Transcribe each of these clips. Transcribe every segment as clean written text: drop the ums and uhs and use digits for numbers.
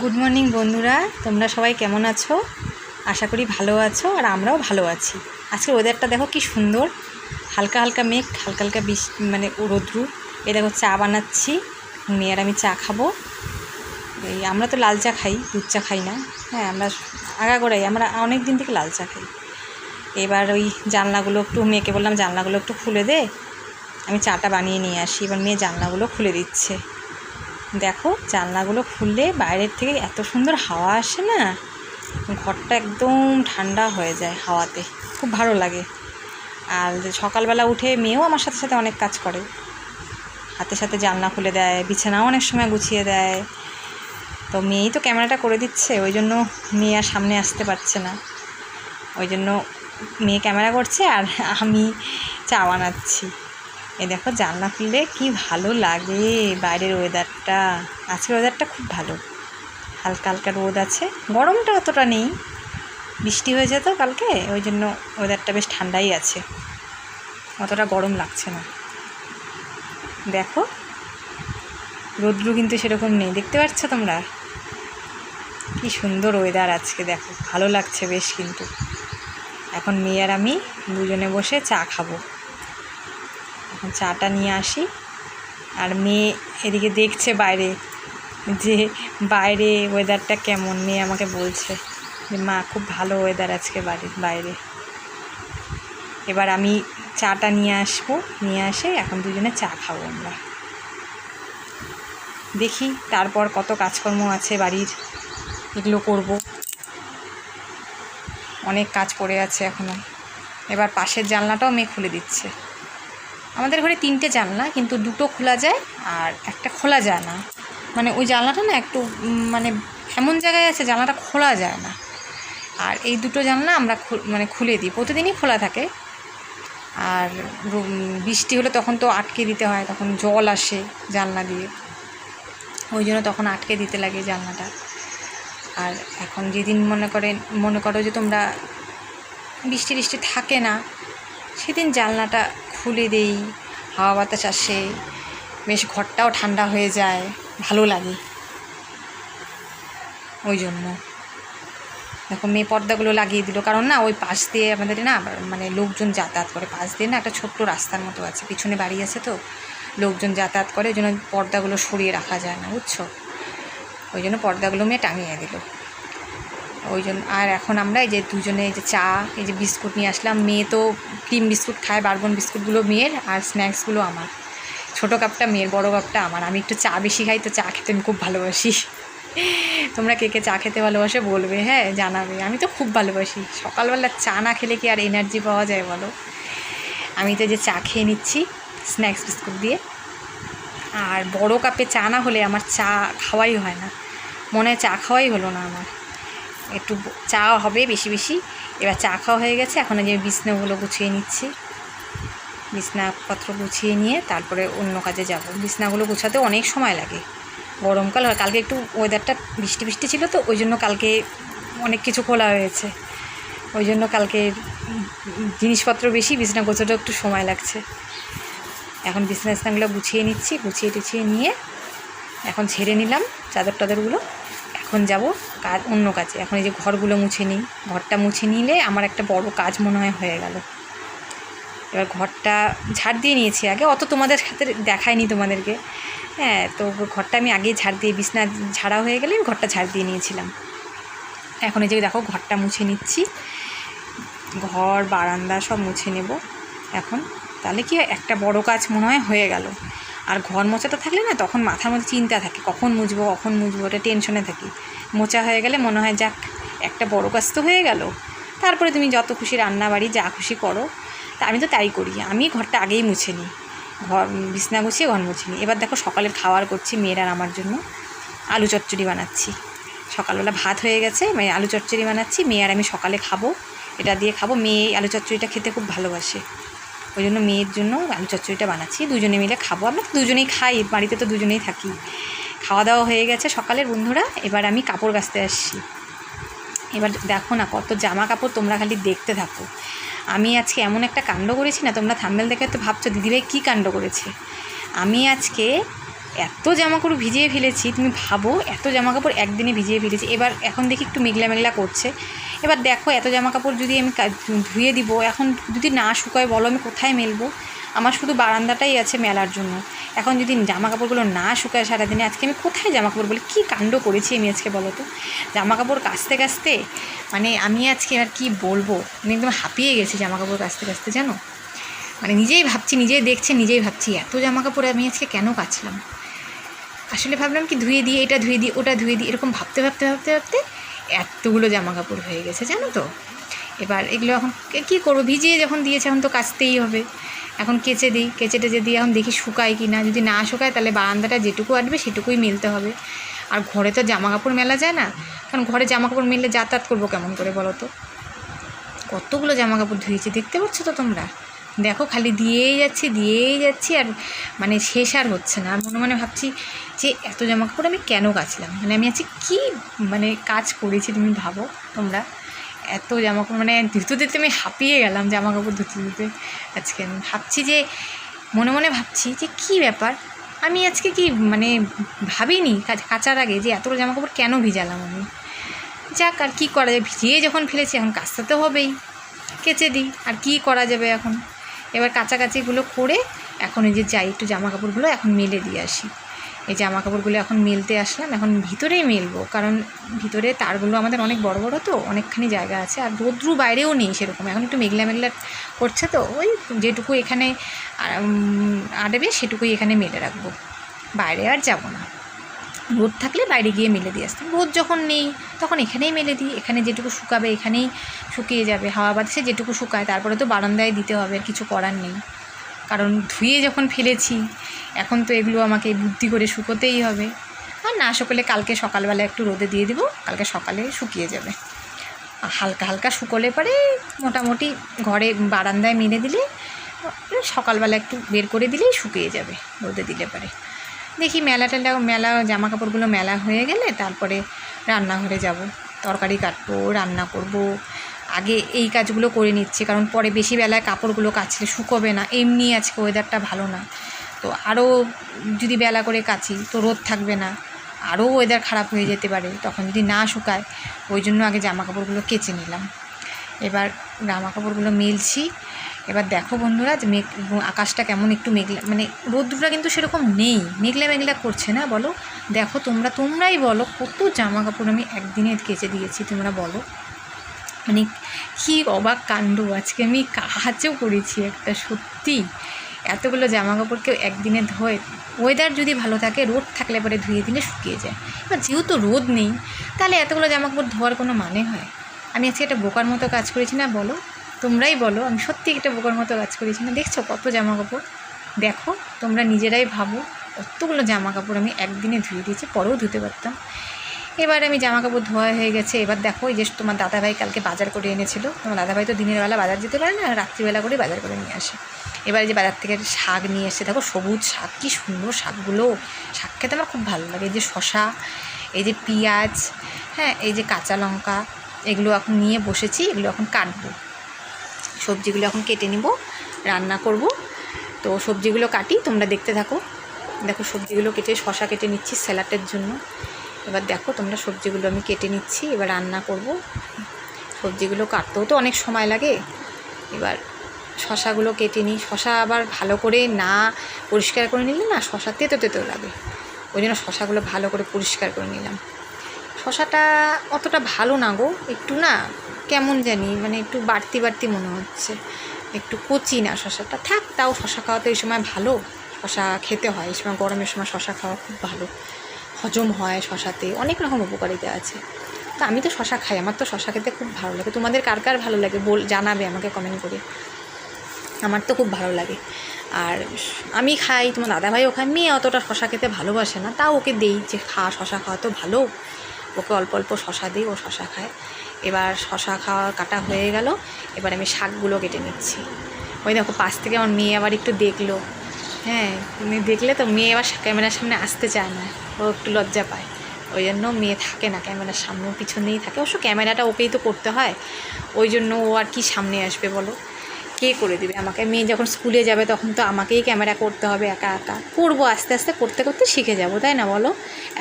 Good morning বন্ধুরা, তোমরা সবাই কেমন আছো? আশা করি ভালো আছো আর আমরাও ভালো আছি। আজকের ওয়েদারটা দেখো কি সুন্দর, হালকা হালকা মেঘ, হালকা হালকা বৃষ্টি মানে রৌদ্রু। এ দেখো চা বানাচ্ছি, মেয়ের আমি চা খাবো। এই আমরা তো লাল চা খাই, দুধ চা খাই না। হ্যাঁ, আমরা আগাগোড়াই আমরা অনেক দিন থেকে লাল চা খাই। এবার ওই জানলাগুলো একটু মেয়েকে বললাম জানলাগুলো একটু খুলে দে, আমি চাটা বানিয়ে নিয়ে আসি। এবার মেয়ে জানলাগুলো খুলে দিচ্ছে। দেখো জানলাগুলো খুললে বাইরের থেকে এত সুন্দর হাওয়া আসে না, ঘরটা একদম ঠান্ডা হয়ে যায় হাওয়াতে, খুব ভালো লাগে। আর সকালবেলা উঠে মেয়েও আমার সাথে সাথে অনেক কাজ করে, হাতে সাথে জানলা খুলে দেয়, বিছানাও অনেক সময় গুছিয়ে দেয়। তো মেয়েই তো ক্যামেরাটা করে দিচ্ছে, ওই জন্য মেয়ে আর সামনে আসতে পারছে না, ওই জন্য মেয়ে ক্যামেরা করছে আর আমি চা বানাচ্ছি। এই দেখো জানলা খুললে কি ভালো লাগে বাইরের ওয়েদারটা। আজকের ওয়েদারটা খুব ভালো, হালকা হালকা রোদ আছে, গরমটা অতটা নেই, বৃষ্টি হয়েছে তো কালকে, ওই জন্য ওয়েদারটা বেশ ঠান্ডাই আছে, অতটা গরম লাগছে না। দেখো রোদ্রু কিন্তু সেরকম নেই, দেখতে পাচ্ছ তোমরা কি সুন্দর ওয়েদার আজকে। দেখো ভালো লাগছে বেশ। কিন্তু এখন মেয়ে আর আমি দুজনে বসে চা খাবো। এখন চাটা নিয়ে আসি, আর মেয়ে এদিকে দেখছে বাইরে, যে বাইরে ওয়েদারটা কেমন। মেয়ে আমাকে বলছে যে মা খুব ভালো ওয়েদার আজকে বাইরে। এবার আমি চাটা নিয়ে আসবো, নিয়ে আসে এখন দুজনে চা খাবো আমরা। দেখি তারপর কত কাজকর্ম আছে বাড়ির, এগুলো করব, অনেক কাজ পড়ে আছে এখনও। এবার পাশের জানলাটাও মেয়ে খুলে দিচ্ছে। আমাদের ঘরে 3টে জানলা, কিন্তু 2টো খোলা যায় আর একটা খোলা যায় না। মানে ওই জানলাটা না একটু মানে এমন জায়গায় আছে জানলাটা খোলা যায় না। আর এই 2টো জানলা আমরা খুলে দিই, প্রতিদিনই খোলা থাকে। আর বৃষ্টি হলে তখন তো আটকে দিতে হয়, তখন জল আসে জানলা দিয়ে, ওই জন্য তখন আটকে দিতে লাগে জানলাটা। আর এখন যেদিন মনে করো যে তোমরা বৃষ্টি থাকে না, সেদিন জানলাটা খুলে দেই, হাওয়া বাতাস আসে, বেশ ঘরটাও ঠান্ডা হয়ে যায়, ভালো লাগে। ওই জন্য দেখো মেয়ে পর্দাগুলো লাগিয়ে দিল, কারণ না ওই পাশ দিয়ে আমাদের না মানে লোকজন যাতায়াত করে, পাশ দিয়ে না একটা ছোট্ট রাস্তার মতো আছে, পিছনে বাড়ি আছে তো লোকজন যাতায়াত করে, ওই জন্য পর্দাগুলো সরিয়ে রাখা যায় না, বুঝছো? ওই জন্য পর্দাগুলো মেয়ে টাঙিয়ে দিল ওই জন্য। আর এখন আমরা এই যে দুজনে এই যে চা, এই যে বিস্কুট নিয়ে আসলাম। মেয়ে তো ক্রিম বিস্কুট খায়, বারবন বিস্কুটগুলো মেয়ের, আর স্ন্যাক্সগুলো আমার। ছোটো কাপটা মেয়ের, বড়ো কাপটা আমার। আমি একটু চা বেশি খাই, তো চা খেতে আমি খুব ভালোবাসি। তোমরা কে কে চা খেতে ভালোবাসে বলবে, হ্যাঁ জানাবে। আমি তো খুব ভালোবাসি, সকালবেলা চা না খেলে কি আর এনার্জি পাওয়া যায় বলো? আমি তো যে চা খেয়ে নিচ্ছি স্ন্যাক্স বিস্কুট দিয়ে। আর বড়ো কাপে চা না হলে আমার চা খাওয়াই হয় না, মনে হয় চা খাওয়াই হলো না আমার। একটু চা হবে বেশি বেশি। এবার চা খাওয়া হয়ে গেছে, এখন যে বিছনাগুলো গুছিয়ে নিচ্ছি, বিছনাপত্র গুছিয়ে নিয়ে তারপরে অন্য কাজে যাব। বিছনাগুলো গুছাতে অনেক সময় লাগে, গরমকাল হয়। কালকে একটু ওয়েদারটা বৃষ্টি ছিল তো, ওই জন্য কালকে অনেক কিছু খোলা হয়েছে, ওই জন্য কালকে জিনিসপত্র বেশি, বিছনা গোছাতেও একটু সময় লাগছে। এখন বিছনাগুলো গুছিয়ে নিচ্ছি, গুছিয়ে নিয়ে এখন ঝেড়ে নিলাম চাদর টাদরগুলো। এখন যাব অন্য কাজে। এখন এই যে ঘরগুলো মুছে নিই, ঘরটা মুছে নিলে আমার একটা বড় কাজ মনে হয় হয়ে গেল। এবার ঘরটা ঝাড় দিয়ে নিয়েছি আগে, অত তোমাদের সাথে দেখায়নি তোমাদেরকে। হ্যাঁ, তো ঘরটা আমি আগেই ঝাড় দিয়ে, বিছনা ঝাড়া হয়ে গেলে আমি ঘরটা ঝাড় দিয়ে নিয়েছিলাম। এখন এই যে দেখো ঘরটা মুছে নিচ্ছি, ঘর বারান্দা সব মুছে নেব এখন। তাহলে কি হয়, একটা বড় কাজ মনে হয় হয়ে গেল। আর ঘর মোছাটা থাকলে না তখন মাথার মধ্যে চিন্তা থাকে, কখন মুছবো, ওটা টেনশনে থাকি। মোছা হয়ে গেলে মনে হয় যাক একটা বড় কাজ তো হয়ে গেল। তারপরে তুমি যত খুশি রান্নাবাড়ি যা খুশি করো। তা আমি তো তাই করি, আমি ঘরটা আগেই মুছে নিই, বিছনা গুছিয়ে ঘর মুছে নিই। এবার দেখো সকালের খাবার করছি মেয়ের আর আমার জন্য, আলু চচ্চড়ি বানাচ্ছি। সকালবেলা ভাত হয়ে গেছে, মানে আলু চচ্চড়ি বানাচ্ছি, মেয়ে আর আমি সকালে খাবো, এটা দিয়ে খাবো। মেয়ে আলু চচ্চড়িটা খেতে খুব ভালোবাসে, ওই জন্য মেয়ের জন্য আলু চচ্চড়িটা বানাচ্ছি, দুজনে মিলে খাবো। আমরা তো দুজনেই খাই, বাড়িতে তো দুজনেই থাকি। খাওয়া দাওয়া হয়ে গেছে সকালের বন্ধুরা। এবার আমি কাপড় কাচতে আসছি। এবার দেখো না কত জামা কাপড়, তোমরা খালি দেখতে থাকো। আমি আজকে এমন একটা কাণ্ড করেছি না, তোমরা থাম্বনেল দেখে তো ভাবছো দিদিভাই কী কাণ্ড করেছে। আমি আজকে এত জামাকাপড় ভিজিয়ে ফেলেছি, তুমি ভাবো এত জামাকাপড় একদিনে ভিজিয়ে ফেলেছি। এবার এখন দেখি একটু মেঘলা মেঘলা করছে। এবার দেখো এত জামাকাপড় যদি আমি ধুয়ে দিব, এখন যদি না শুকায় বলো আমি কোথায় মেলবো? আমার শুধু বারান্দাটাই আছে মেলার জন্য। এখন যদি জামাকাপড়গুলো না শুকায় সারাদিনে, আজকে আমি কোথায় জামাকাপড় বলে কী কাণ্ড করেছি আমি আজকে বলো তো। জামাকাপড় কাচতে কাচতে মানে আমি আজকে আর কি বলবো, আমি একদম হাঁপিয়ে গেছি জামাকাপড় কাচতে কাচতে, জানো। মানে নিজেই ভাবছি, নিজেই দেখছে, নিজেই ভাবছি এত জামাকাপড় আমি আজকে কেন কাচলাম। আসলে ভাবলাম কি ধুয়ে দিই, এটা ধুয়ে দিই, ওটা ধুয়ে দিই, এরকম ভাবতে ভাবতে ভাবতে ভাবতে এতগুলো জামাকাপড় হয়ে গেছে, জানো তো। এবার এগুলো এখন কী করবো, ভিজিয়ে যখন দিয়েছে এখন তো কাচতেই হবে। এখন কেচে দিই, কেচে টেচে দিয়ে এখন দেখি শুকায় কি না। যদি না শুকায় তাহলে বারান্দাটা যেটুকু আটবে সেটুকুই মেলতে হবে। আর ঘরে তো জামাকাপড় মেলা যায় না, কারণ ঘরে জামাকাপড় মেললে যাতায়াত করবো কেমন করে বলো তো। কতগুলো জামাকাপড় ধুয়েছি দেখতে পাচ্ছ তো তোমরা, দেখো খালি দিয়েই যাচ্ছি আর মানে শেষ আর হচ্ছে না। আর মনে মনে ভাবছি যে এত জামাকাপড় আমি কেন কাচলাম, মানে আমি আজকে কী মানে কাজ করেছি তুমি ভাবো তোমরা। এত জামাকাপড় মানে ধুতে ধুতে আমি হাঁপিয়ে গেলাম জামাকাপড় ধুতে ধুতে। আজকে আমি ভাবছি যে মনে মনে ভাবছি যে কী ব্যাপার, আমি আজকে কি মানে ভাবিনি কাচার আগে যে এতগুলো জামাকাপড় কেন ভিজালাম আমি। যাক আর কী করা যায়, ভিজিয়ে যখন ফেলেছি এখন কাচতে তো হবেই, কেচে দিই, আর কী করা যাবে এখন। এবার কাচাকাচিগুলো করে এখন এই যে যাই একটু জামাকাপড়গুলো এখন মেলে দিয়ে আসি। এই জামাকাপড়গুলো এখন মেলতে আসলাম, এখন ভিতরেই মেলবো, কারণ ভিতরে তারগুলো আমাদের অনেক বড় বড় তো, অনেকখানি জায়গা আছে। আর রোদ্রু বাইরেও নেই সেরকম, এখন একটু মেঘলা মেঘলা করছে তো, ওই যেটুকু এখানে আটবে সেটুকুই এখানে মেলে রাখবো, বাইরে আর যাব না। রোদ থাকলে বাইরে গিয়ে মেলে দিয়ে আসতাম, রোদ যখন নেই তখন এখানেই মেলে দিই। এখানে যেটুকু শুকাবে এখানেই শুকিয়ে যাবে, হাওয়া বাতাসে যেটুকু শুকায়, তারপরে তো বারান্দায় দিতে হবে, আর কিছু করার নেই। কারণ ধুয়ে যখন ফেলেছি এখন তো এগুলো আমাকে বুদ্ধি করে শুকোতেই হবে। আর না শুকোলে কালকে সকালবেলা একটু রোদে দিয়ে দেবো, কালকে সকালে শুকিয়ে যাবে। হালকা হালকা শুকোলে পরে মোটামুটি ঘরে বারান্দায় মেলে দিলে সকালবেলা একটু বের করে দিলেই শুকিয়ে যাবে রোদে দিলে পরে। দেখি মেলা জামাকাপড়গুলো মেলা হয়ে গেলে তারপরে রান্নাঘরে যাব, তরকারি কাটবো, রান্না করব। আগে এই কাজগুলো করে নিচ্ছি, কারণ পরে বেশি বেলায় কাপড়গুলো কাচলে শুকোবে না। এমনি আজকে ওয়েদারটা ভালো না, তো আরও যদি বেলা করে কাচি তো রোদ থাকবে না, আরও ওয়েদার খারাপ হয়ে যেতে পারে, তখন যদি না শুকায়। ওই জন্য আগে জামাকাপড়গুলো কেচে নিলাম। এবার জামাকাপড়গুলো মেলছি। এবার দেখো বন্ধুরা যে আকাশটা কেমন একটু মেঘলা, মানে রোদ্দুরটা কিন্তু সেরকম নেই, মেঘলা মেঘলা করছে না বলো। দেখো তোমরাই বলো কত জামাকাপড় আমি একদিনে কেচে দিয়েছি, তোমরা বলো। মানে কী অবাক কাণ্ড, আজকে আমি কাজও করেছি একটা, সত্যি এতগুলো জামাকাপড় কেউ একদিনে ধোয়। ওয়েদার যদি ভালো থাকে, রোদ থাকলে পরে ধুয়ে দিলে শুকিয়ে যায়। এবার যেহেতু রোদ নেই তাহলে এতগুলো জামাকাপড় ধোয়ার কোনো মানে হয়? আমি আজকে একটা বোকার মতো কাজ করেছি না বলো, তোমরাই বলো। আমি সত্যি একটা বোকার মতো কাজ করেছি না? দেখছো কত জামাকাপড়, দেখো তোমরা নিজেরাই ভাবো কতগুলো জামাকাপড় আমি একদিনে ধুয়ে দিয়েছি, পরেও ধুতে পারতাম। এবার আমি জামাকাপড় ধোয়া হয়ে গেছে। এবার দেখো এই যে তোমার দাদাভাই কালকে বাজার করে এনেছিল, তোমার দাদাভাই তো দিনের বেলা বাজার যেতে পারে না, রাত্রিবেলা করে বাজার করে নিয়ে আসে। এবার এই যে বাজার থেকে শাক নিয়ে এসে, দেখো সবুজ শাক, কী সুন্দর শাকগুলো, শাক খেতে আমার খুব ভালো লাগে। এই যে শশা, এই যে পেঁয়াজ, হ্যাঁ এই যে কাঁচা লঙ্কা, এগুলো এখন নিয়ে বসেছি, এগুলো এখন কাটবো, সবজিগুলো এখন কেটে নিব, রান্না করব। তো সবজিগুলো কাটি, তোমরা দেখতে থাকো। দেখো সবজিগুলো কেটে, শশা কেটে নিচ্ছি স্যালাডের জন্য। এবার দেখো তোমরা সবজিগুলো আমি কেটে নিচ্ছি, এবার রান্না করব। সবজিগুলো কাটতেও তো অনেক সময় লাগে। এবার শশাগুলো কেটে নিই, শশা আবার ভালো করে না পরিষ্কার করে নিলে না শশা তেতো লাগে, ওই জন্য শশাগুলো ভালো করে পরিষ্কার করে নিলাম। শশাটা অতটা ভালো না গো, একটু না কেমন জানি মানে একটু বাড়তি মনে হচ্ছে, একটু কচি না শশাটা। থাক, তাও শশা খাওয়া তো এই সময় ভালো, শশা খেতে হয় এই সময়, গরমের সময় শশা খাওয়া খুব ভালো, হজম হয় শশাতে, অনেক রকম উপকারিতা আছে। তো আমি তো শশা খাই, আমার তো শশা খেতে খুব ভালো লাগে। তোমাদের কার কার ভালো লাগে জানাবে আমাকে কমেন্ট করে, আমার তো খুব ভালো লাগে। আর আমি খাই, তোমার দাদাভাইও খায়। মেয়ে অতটা শশা খেতে ভালোবাসে না, তাও ওকে দেই যে শশা খাওয়া তো ভালো, ওকে অল্প অল্প শশা দিই, ও শশা খায়। এবার শশা খাওয়া কাটা হয়ে গেল, এবার আমি শাকগুলো কেটে নিচ্ছি। ওই দেখো পাশ থেকে আমার মেয়ে আবার একটু দেখলো, হ্যাঁ তুমি দেখলে তো, মেয়ে আবার ক্যামেরার সামনে আসতে চায় না, ও একটু লজ্জা পায়, ওই জন্য মেয়ে থাকে না ক্যামেরার সামনে, পিছনেই থাকে। অবশ্য ক্যামেরাটা ওকেই তো করতে হয়, ওই জন্য ও আর কি সামনে আসবে বলো। কে করে দেবে আমাকে? মেয়ে যখন স্কুলে যাবে তখন তো আমাকেই ক্যামেরা করতে হবে একা একা। করবো আস্তে আস্তে, করতে করতে শিখে যাব, তাই না বলো?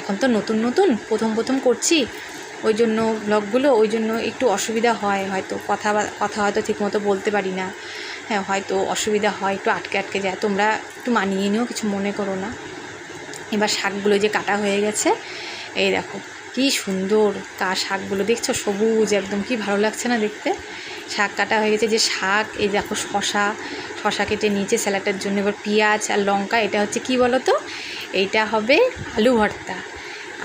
এখন তো নতুন নতুন প্রথম করছি, ওই জন্য ব্লগগুলো, ওই জন্য একটু অসুবিধা হয়, হয়তো কথা হয়তো ঠিকমতো বলতে পারি না, হ্যাঁ হয়তো অসুবিধা হয়, একটু আটকে যায়, তোমরা একটু মানিয়ে নিও, কিছু মনে করো না। এবার শাকগুলো যে কাটা হয়ে গেছে, এই দেখো কি সুন্দর শাকগুলো দেখছো, সবুজ একদম, কি ভালো লাগছে না দেখতে? শাক কাটা হয়ে গেছে, যে শাক, এই দেখো শশা কেটে নিয়েছে স্যালাডের জন্য। এবার পেঁয়াজ আর লঙ্কা, এটা হচ্ছে কি বলো তো, এইটা হবে আলু ভর্তা।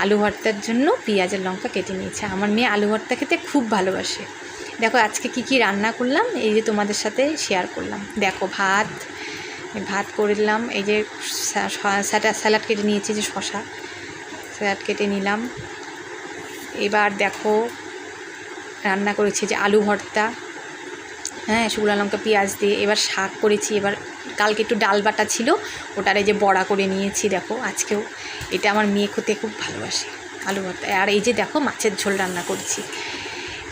আলু ভর্তার জন্য পেঁয়াজ আর লঙ্কা কেটে নিয়েছে। আমার মেয়ে আলু ভর্তা খেতে খুব ভালোবাসে। দেখো আজকে কি রান্না করলাম, এই যে তোমাদের সাথে শেয়ার করলাম। দেখো ভাত করলাম, এই যে স্যালাড কেটে নিয়েছি, যে শশা স্যালাড কেটে নিলাম। এবার দেখো রান্না করেছি যে আলু ভর্তা, হ্যাঁ শুকনো লঙ্কা পেঁয়াজ দিয়ে। এবার শাক করেছি। এবার কালকে একটু ডাল বাটা ছিল, ওটারে যে বড়া করে নিয়েছি। দেখো আজকেও এটা আমার মেয়ে খেতে খুব ভালোবাসে, আলু ভর্তা। আর এই যে দেখো মাছের ঝোল রান্না করেছি।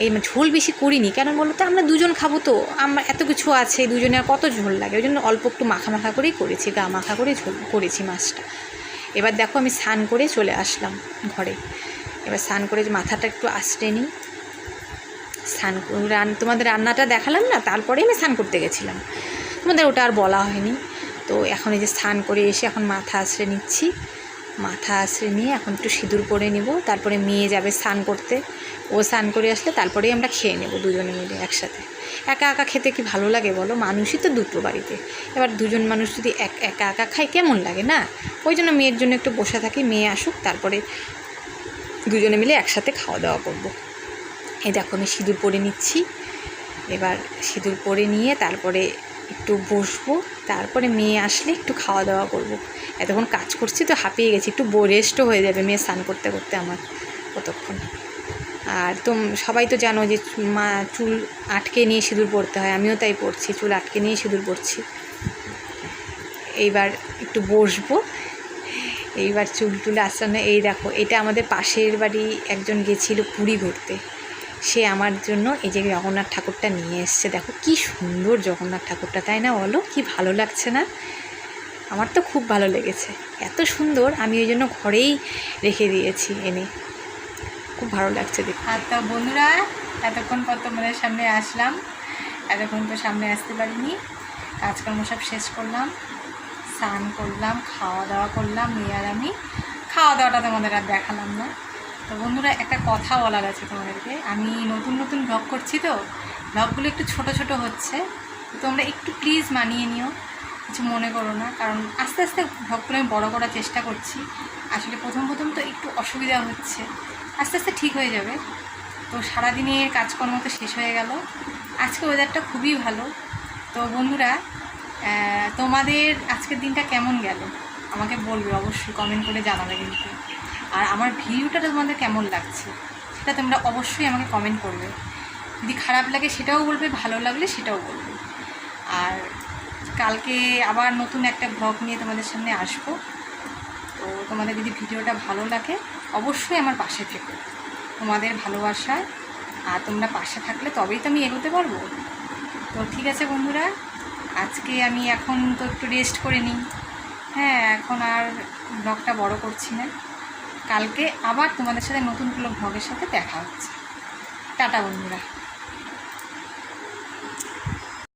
এই ঝোল বেশি করিনি, কেন বলো তো, আমরা দুজন খাবো তো, আমার এত কিছু আছে, দুজনে আর কত ঝোল লাগে, ওই জন্য অল্প একটু মাখা করেই করেছি, গা মাখা করে ঝোল করেছি মাছটা। এবার দেখো আমি স্নান করে চলে আসলাম ঘরে। এবার স্নান করে মাথাটা একটু আঁচড়ে নিই। তোমাদের রান্নাটা দেখালাম না, তারপরে আমি স্নান করতে গেছিলাম, তোমাদের ওটা আর বলা হয়নি। তো এখন এই যে স্নান করে এসে এখন মাথা আঁচড়ে নিচ্ছি। মাথা আঁচড়ে নিয়ে এখন একটু সিঁদুর পরে নেব, তারপরে মেয়ে যাবে স্নান করতে। ও স্নান করে আসলে তারপরেই আমরা খেয়ে নেব দুজনে মিলে একসাথে। একা একা খেতে কি ভালো লাগে বলো? মানুষই তো দুটো বাড়িতে, এবার দুজন মানুষ যদি একা একা খায় কেমন লাগে না? ওই জন্য মেয়ের জন্য একটু বসে থাকি, মেয়ে আসুক, তারপরে দুজনে মিলে একসাথে খাওয়া দাওয়া করব। এই দেখো আমি সিঁদুর পরে নিচ্ছি। এবার সিঁদুর পরে নিয়ে তারপরে একটু বসবো, তারপরে মেয়ে আসলে একটু খাওয়া দাওয়া করব। এতক্ষণ কাজ করছি তো হাঁপিয়ে গেছি, একটু রেস্টও হয়ে যাবে মেয়ে স্নান করতে করতে আমার কতক্ষণ। আর সবাই তো জানো যে চুল আটকে নিয়ে সিঁদুর পরতে হয়, আমিও তাই পরছি, চুল আটকে নিয়ে সিঁদুর পরছি। এইবার একটু বসবো, এইবার চুল আসানো। এই দেখো এটা আমাদের পাশের বাড়ি একজন গেছিলো পুরী ঘুরতে, সে আমার জন্য এই যে জগন্নাথ ঠাকুরটা নিয়ে এসছে। দেখো কি সুন্দর জগন্নাথ ঠাকুরটা, তাই না বলো? কি ভালো লাগছে না? আমার তো খুব ভালো লেগেছে, এত সুন্দর, আমি ওই জন্য ঘরেই রেখে দিয়েছি এনে, খুব ভালো লাগছে দেখতে। আর তো বন্ধুরা, এতক্ষণ পর তোমাদের সামনে আসলাম, এতক্ষণ তো সামনে আসতে পারিনি, কাজকর্ম সব শেষ করলাম, স্নান করলাম, খাওয়া দাওয়া করলাম, মেয়ে আর আমি। খাওয়া দাওয়াটা তোমাদের আর দেখালাম না। তো বন্ধুরা, একটা কথা বলার আছে তোমাদেরকে। আমি নতুন ব্লগ করছি তো, ব্লগগুলো একটু ছোট হচ্ছে, তোমরা একটু প্লিজ মানিয়ে নিও, কিছু মনে করো না। কারণ আস্তে আস্তে ব্লগগুলো আমি বড়ো করার চেষ্টা করছি। আসলে প্রথম তো একটু অসুবিধা হচ্ছে, আস্তে আস্তে ঠিক হয়ে যাবে। তো সারাদিনের কাজকর্ম তো শেষ হয়ে গেল, আজকে ওয়েদারটা খুবই ভালো। তো বন্ধুরা, তোমাদের আজকের দিনটা কেমন গেল আমাকে বলবে, অবশ্যই কমেন্ট করে জানাবে কিন্তু। আর আমার ভিডিওটা তোমাদের কেমন লাগছে সেটা তোমরা অবশ্যই আমাকে কমেন্ট করবে। যদি খারাপ লাগে সেটাও বলবে, ভালো লাগলে সেটাও বলবে। আর কালকে আবার নতুন একটা ব্লগ নিয়ে তোমাদের সামনে আসবো। তো তোমাদের যদি ভিডিওটা ভালো লাগে অবশ্যই আমার পাশে থেকো, তোমাদের ভালোবাসায়, আর তোমরা পাশে থাকলে তবেই তো আমি এগোতে পারবো। তো ঠিক আছে বন্ধুরা, আজকে আমি এখন তো একটু রেস্ট করে নিই, হ্যাঁ এখন আর ব্লগটা বড় করছি না। কালকে আবার তোমাদের সাথে নতুন কোনো ব্লগের সাথে দেখা হচ্ছে। টাটা বন্ধুরা।